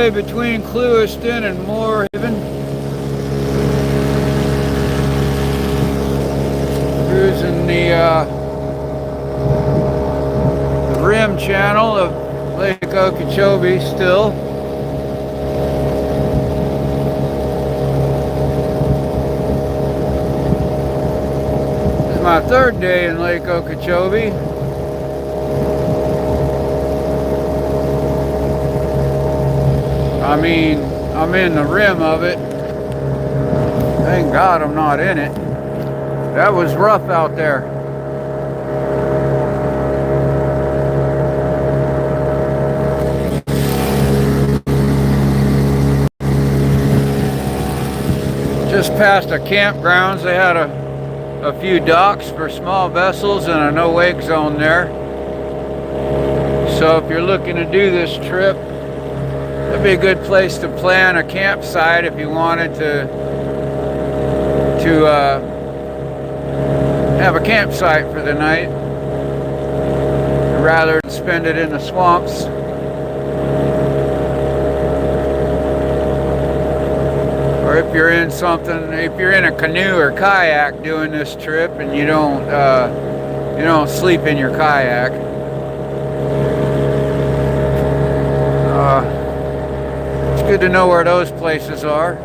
halfway between Clewiston and Moorehaven. Cruising the rim channel of Lake Okeechobee still. This is my third day in Lake Okeechobee. I mean, I'm in the rim of it. Thank God I'm not in it. That was rough out there. Just past the campgrounds, they had a few docks for small vessels and a no wake zone there. So if you're looking to do this trip, that'd be a good place to plan a campsite if you wanted to have a campsite for the night, rather than spend it in the swamps. Or if you're in a canoe or kayak doing this trip and you don't sleep in your kayak. It's good to know where those places are.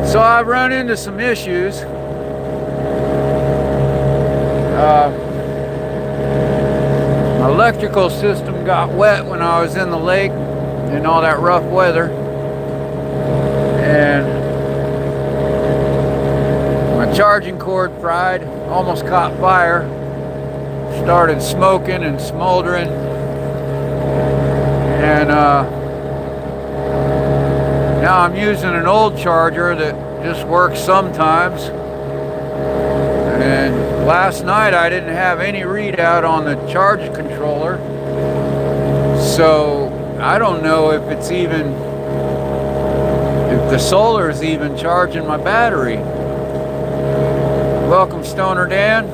So I've run into some issues. My electrical system got wet when I was in the lake in all that rough weather, and my charging cord fried, almost caught fire, started smoking and smoldering, and now I'm using an old charger that just works sometimes. And last night I didn't have any readout on the charge controller, so I don't know if the solar is even charging my battery. Welcome, Stoner Dan.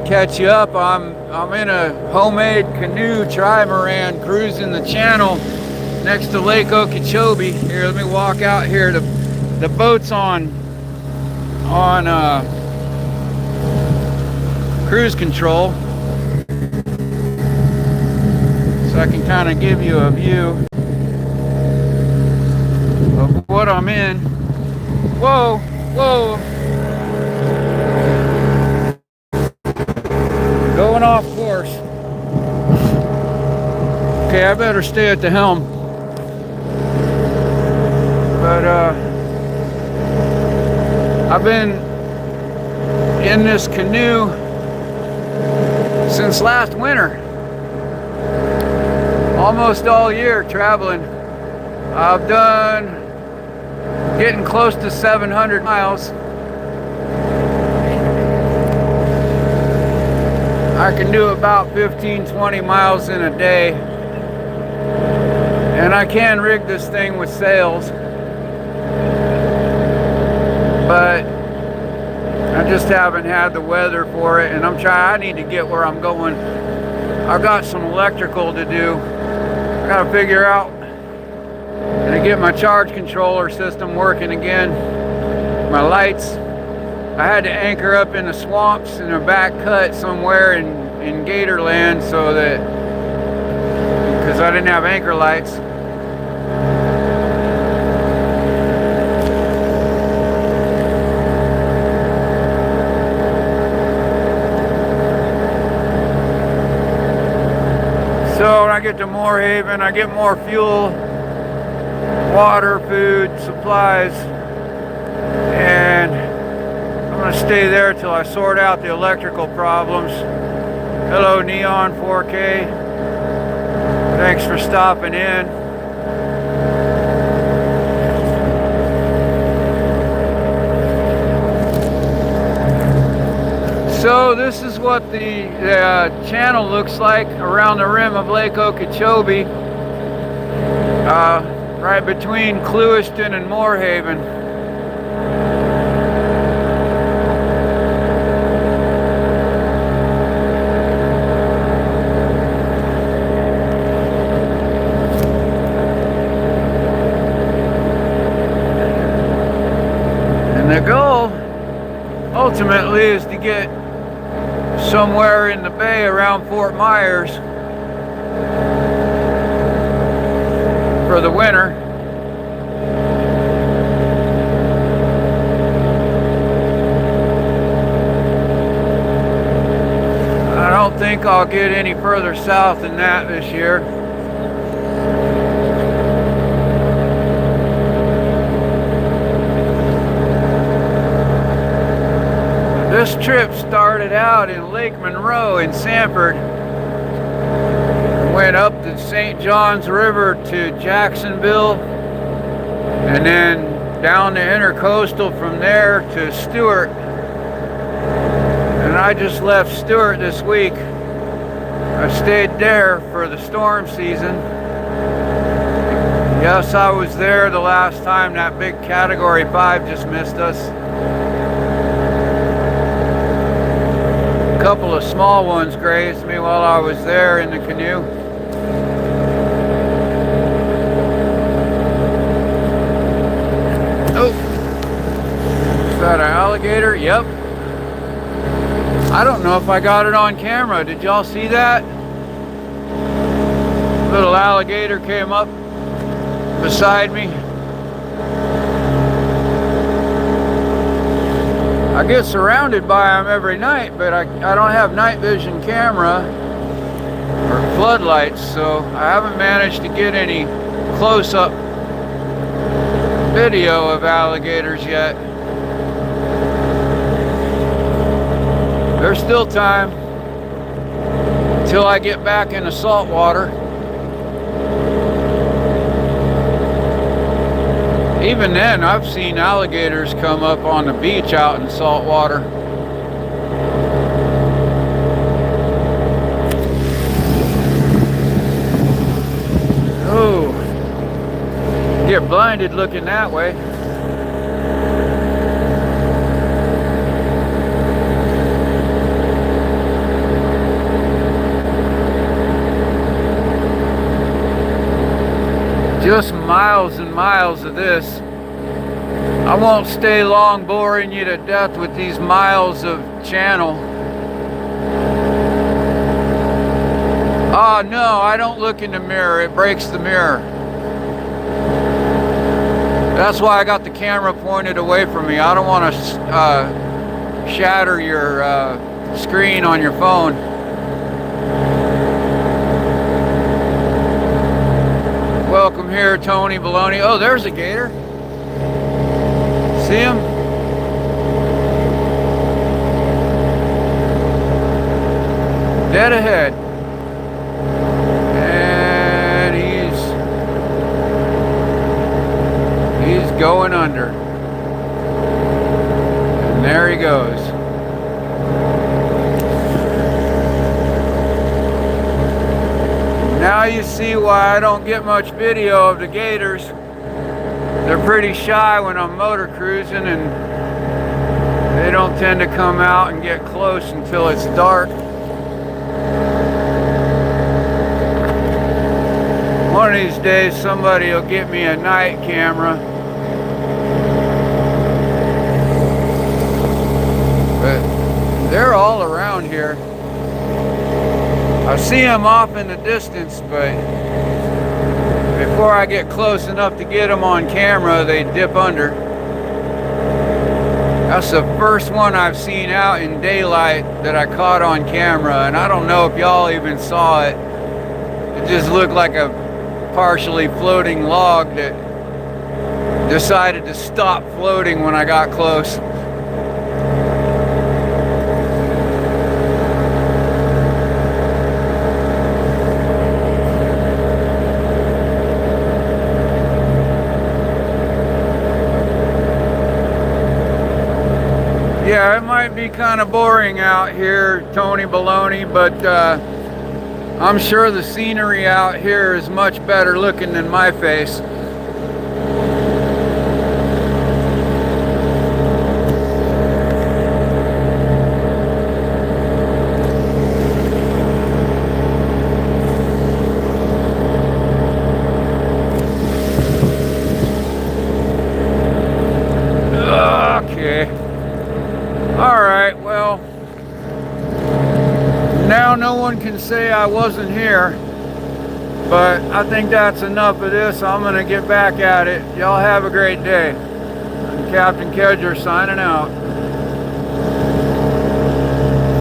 Catch you up. I'm in a homemade canoe trimaran cruising the channel next to Lake Okeechobee. Here, let me walk out here. The boat's on cruise control, so I can kind of give you a view of what I'm in. Whoa, whoa. Going off course. Okay, I better stay at the helm. But I've been in this canoe since last winter. Almost all year traveling. I've done getting close to 700 miles. I can do about 15-20 miles in a day. And I can rig this thing with sails. But I just haven't had the weather for it, and I need to get where I'm going. I've got some electrical to do. I gotta figure out and get my charge controller system working again. My lights. I had to anchor up in the swamps in a back cut somewhere in Gatorland, so that because I didn't have anchor lights. So when I get to Moorehaven, I get more fuel, water, food, supplies, and I'm going to stay there till I sort out the electrical problems. Hello, Neon 4K. Thanks for stopping in. So this is what the channel looks like around the rim of Lake Okeechobee, right between Clewiston and Moorehaven. somewhere in the bay around Fort Myers for the winter. I don't think I'll get any further south than that this year. This trip started out in Lake Monroe in Sanford, went up the St. Johns River to Jacksonville, and then down the intercoastal from there to Stewart. And I just left Stewart this week. I stayed there for the storm season. Yes, I was there the last time that big Category 5 just missed us. A couple of small ones grazed me while I was there in the canoe. Oh, is that an alligator? Yep. I don't know if I got it on camera. Did y'all see that? Little alligator came up beside me. I get surrounded by them every night, but I don't have night vision camera or floodlights, so I haven't managed to get any close-up video of alligators yet. There's still time until I get back in the salt water. Even then, I've seen alligators come up on the beach out in salt water. Oh, get blinded looking that way. Just miles and miles of this. I won't stay long boring you to death with these miles of channel. Oh no, I don't look in the mirror. It breaks the mirror. That's why I got the camera pointed away from me. I don't want to shatter your screen on your phone. Welcome here, Tony Baloney. Oh, there's a gator. See him? Dead ahead. And he's going under. And there he goes. Now you see why I don't get much video of the gators. They're pretty shy when I'm motor cruising, and they don't tend to come out and get close until it's dark. One of these days somebody will get me a night camera. But they're all around here. I see them off in the distance, but before I get close enough to get them on camera, they dip under. That's the first one I've seen out in daylight that I caught on camera, and I don't know if y'all even saw it. It just looked like a partially floating log that decided to stop floating when I got close. Yeah, it might be kind of boring out here, Tony Baloney, but I'm sure the scenery out here is much better looking than my face. Okay. All right, well, say I wasn't here, but I think that's enough of this. I'm going to get back at it. Y'all have a great day. I'm Captain Kedger signing out.